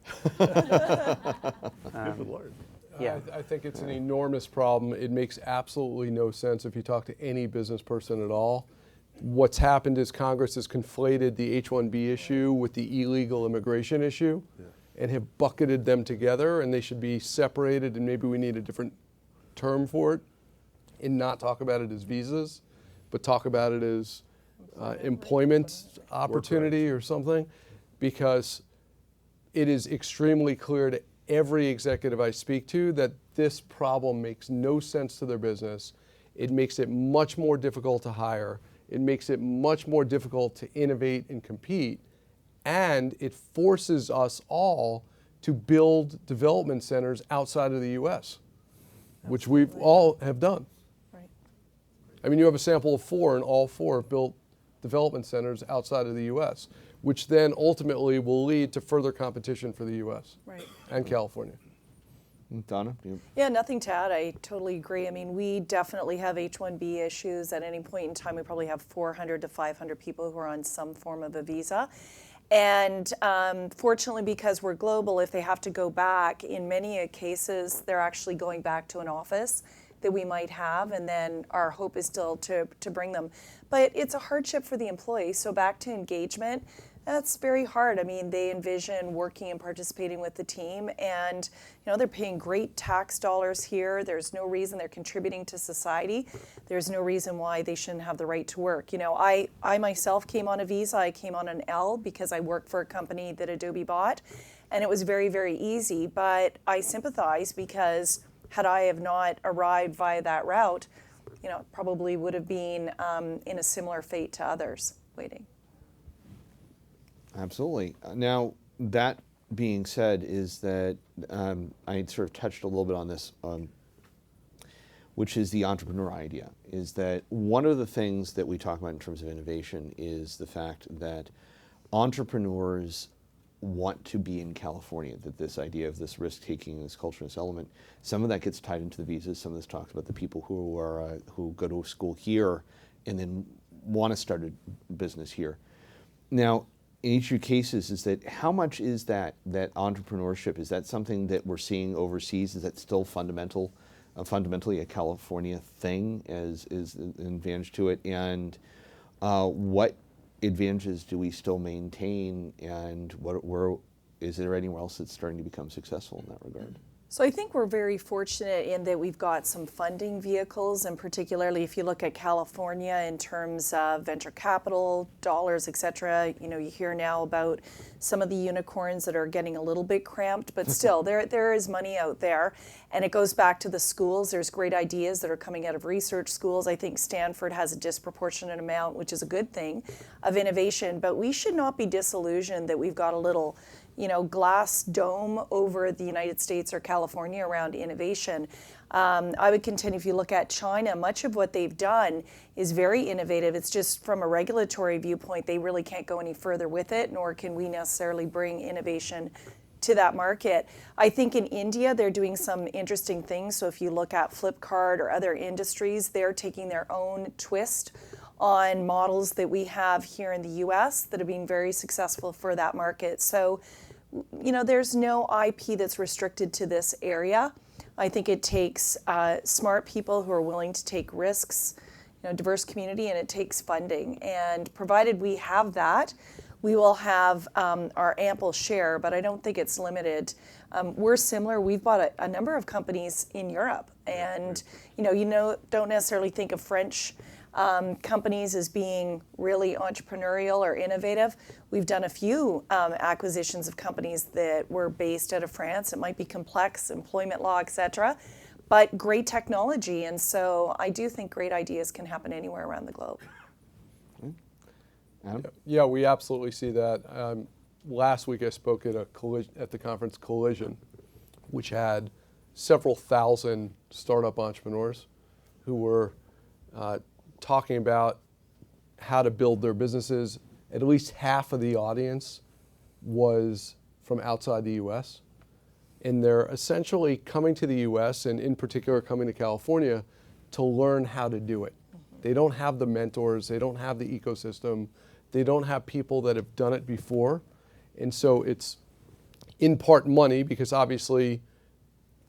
Yeah. I think it's an enormous problem. It makes absolutely no sense if you talk to any business person at all. What's happened is Congress has conflated the H-1B issue with the illegal immigration issue and have bucketed them together, and they should be separated, and maybe we need a different term for it and not talk about it as visas, but talk about it as employment opportunity or something, because it is extremely clear to every executive I speak to that this problem makes no sense to their business. It makes it much more difficult to hire. It makes it much more difficult to innovate and compete. And it forces us all to build development centers outside of the US, which we all have done. Right. I mean, you have a sample of 4, and all 4 have built development centers outside of the US, which then ultimately will lead to further competition for the US and California. Donna? Yeah, nothing to add. I totally agree. I mean, we definitely have H-1B issues. At any point in time, we probably have 400 to 500 people who are on some form of a visa. And fortunately, because we're global, if they have to go back, in many cases, they're actually going back to an office that we might have, and then our hope is still to bring them. But it's a hardship for the employee. So back to engagement, that's very hard. I mean, they envision working and participating with the team, and they're paying great tax dollars here. There's no reason they're contributing to society. There's no reason why they shouldn't have the right to work. I myself came on a visa. I came on an L because I worked for a company that Adobe bought, and it was very, very easy. But I sympathize because had I have not arrived via that route, probably would have been in a similar fate to others waiting. Absolutely. Now, that being said, is that I sort of touched a little bit on this. which is the entrepreneur idea, is that one of the things that we talk about in terms of innovation is the fact that entrepreneurs want to be in California, that this idea of this risk-taking, this culture, this element, some of that gets tied into the visas, some of this talks about the people who go to school here and then want to start a business here. Now, in each of your cases, is that how much is that entrepreneurship, is that something that we're seeing overseas? Is that still fundamentally a California thing as an advantage to it? And what advantages do we still maintain, and is there anywhere else that's starting to become successful in that regard? So I think we're very fortunate in that we've got some funding vehicles, and particularly if you look at California in terms of venture capital, dollars, et cetera, you hear now about some of the unicorns that are getting a little bit cramped, but still there is money out there. And it goes back to the schools. There's great ideas that are coming out of research schools. I think Stanford has a disproportionate amount, which is a good thing, of innovation, but we should not be disillusioned that we've got a little glass dome over the United States or California around innovation. I would contend if you look at China, much of what they've done is very innovative. It's just from a regulatory viewpoint, they really can't go any further with it, nor can we necessarily bring innovation to that market. I think in India, they're doing some interesting things. So if you look at Flipkart or other industries, they're taking their own twist on models that we have here in the US that have been very successful for that market. So, there's no IP that's restricted to this area. I think it takes smart people who are willing to take risks, diverse community, and it takes funding. And provided we have that, we will have our ample share, but I don't think it's limited. We're similar. We've bought a number of companies in Europe, and don't necessarily think of French companies as being really entrepreneurial or innovative. We've done a few acquisitions of companies that were based out of France. It might be complex, employment law, et cetera, but great technology. And so I do think great ideas can happen anywhere around the globe. Adam? Yeah, we absolutely see that. Last week I spoke at the conference Collision, which had several thousand startup entrepreneurs who were talking about how to build their businesses. At least half of the audience was from outside the US. And they're essentially coming to the US, and in particular coming to California, to learn how to do it. They don't have the mentors, they don't have the ecosystem, they don't have people that have done it before. And so it's in part money, because obviously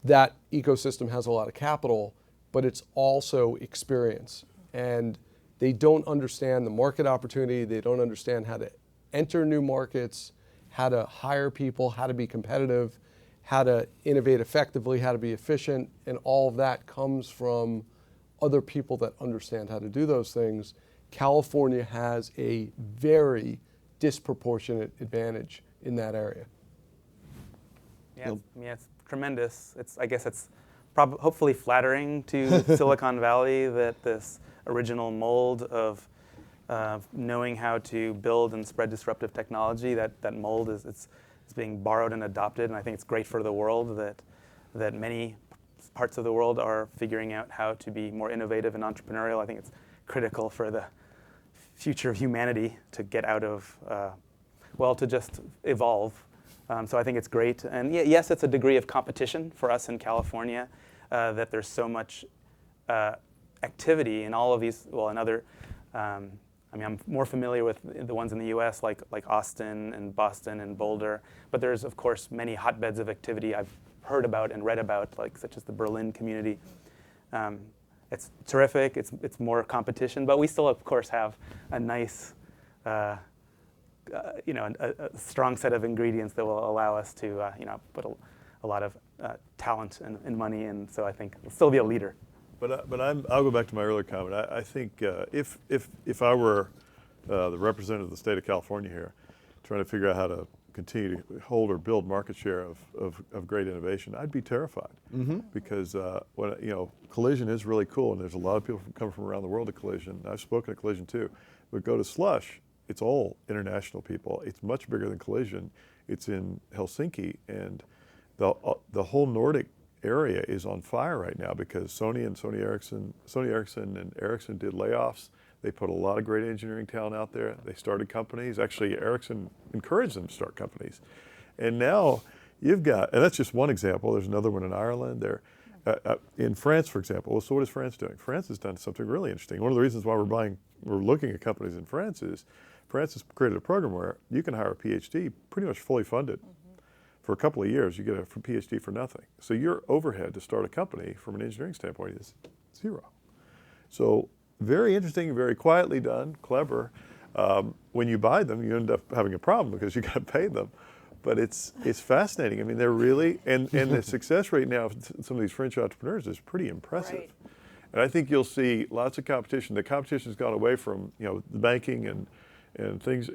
that ecosystem has a lot of capital, but it's also experience. And they don't understand the market opportunity, they don't understand how to enter new markets, how to hire people, how to be competitive, how to innovate effectively, how to be efficient, and all of that comes from other people that understand how to do those things. California has a very disproportionate advantage in that area. Yeah, it's tremendous. I guess it's hopefully flattering to Silicon Valley that this original mold of knowing how to build and spread disruptive technology, that mold is being borrowed and adopted, and I think it's great for the world that many parts of the world are figuring out how to be more innovative and entrepreneurial. I think it's critical for the future of humanity to get out of, to just evolve. So I think it's great. And yes, it's a degree of competition for us in California, that there's so much activity in all of these, in other, I'm more familiar with the ones in the US, like Austin and Boston and Boulder, but there's, of course, many hotbeds of activity I've heard about and read about, such as the Berlin community. It's terrific, it's more competition, but we still, of course, have a nice, a strong set of ingredients that will allow us to, put a lot of talent and money in, so I think we'll still be a leader. But I'll go back to my earlier comment. I think if I were the representative of the state of California here, trying to figure out how to continue to hold or build market share of great innovation, I'd be terrified. Mm-hmm. Because Collision is really cool, and there's a lot of people coming from around the world at Collision. I've spoken at Collision too, but go to Slush, it's all international people. It's much bigger than Collision. It's in Helsinki, and the whole Nordic area is on fire right now because Sony Ericsson and Ericsson did layoffs. They put a lot of great engineering talent out there. They started companies. Actually, Ericsson encouraged them to start companies. And now you've got, and that's just one example. There's another one in Ireland. In France, for example. Well, so what is France doing? France has done something really interesting. One of the reasons why we're looking at companies in France is France has created a program where you can hire a PhD pretty much fully funded. For a couple of years, you get a PhD for nothing. So your overhead to start a company from an engineering standpoint is zero. So very interesting, very quietly done, clever. When you buy them, you end up having a problem because you got to pay them. But it's fascinating. I mean, they're really, and the success rate now of some of these French entrepreneurs is pretty impressive. Right. And I think you'll see lots of competition. The competition has gone away from the banking and things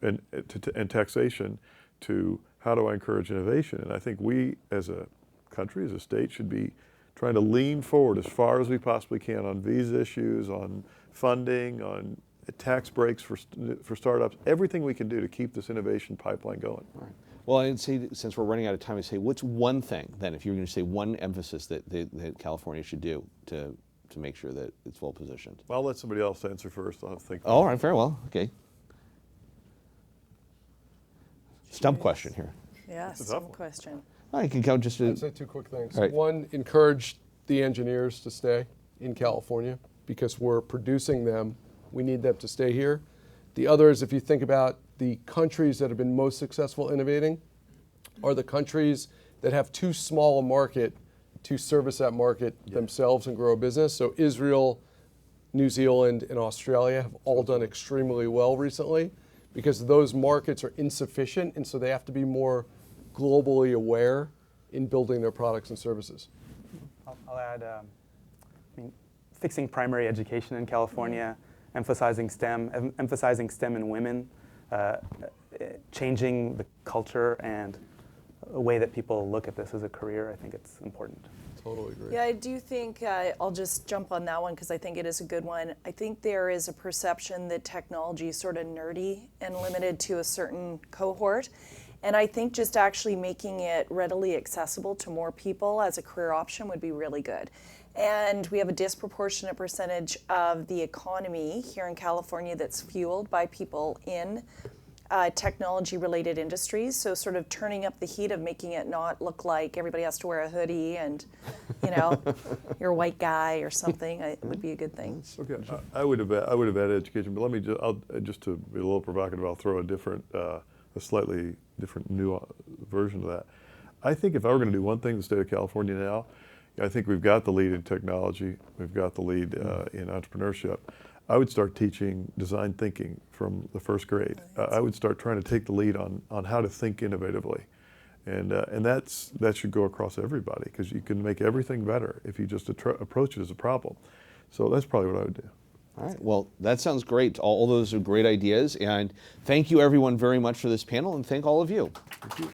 and taxation to how do I encourage innovation. And I think we as a country, as a state, should be trying to lean forward as far as we possibly can on visa issues, on funding, on tax breaks for startups, everything we can do to keep this innovation pipeline going. All right. Well, I'd say, since we're running out of time, I'd say, what's one thing then, if you're going to say one emphasis that California should do to make sure that it's well positioned? I'll let somebody else answer first. I'll think. All right, very well. Okay. Stump question here. Yeah, That's a tough some one. question. I can go just I'd to, say two quick things. All right. One, encourage the engineers to stay in California because we're producing them. We need them to stay here. The other is, if you think about the countries that have been most successful innovating, are the countries that have too small a market to service that market themselves and grow a business. So Israel, New Zealand, and Australia have all done extremely well recently because those markets are insufficient, and so they have to be more globally aware in building their products and services. I'll add, fixing primary education in California, emphasizing STEM in women, changing the culture and a way that people look at this as a career. I think it's important. Totally agree. Yeah, I do think, I'll just jump on that one because I think it is a good one. I think there is a perception that technology is sort of nerdy and limited to a certain cohort. And I think just actually making it readily accessible to more people as a career option would be really good. And we have a disproportionate percentage of the economy here in California that's fueled by people in technology-related industries. So sort of turning up the heat of making it not look like everybody has to wear a hoodie and, you're a white guy or something, it would be a good thing. Okay, I would have added education, but let me just to be a little provocative, I'll throw a slightly different new version of that. I think if I were going to do one thing in the state of California now, I think we've got the lead in technology, we've got the lead in entrepreneurship. I would start teaching design thinking from the first grade. I would start trying to take the lead on how to think innovatively. And that should go across everybody because you can make everything better if you just approach it as a problem. So that's probably what I would do. all right. Well, that sounds great. All those are great ideas. And thank you everyone very much for this panel, and thank all of you. Thank you.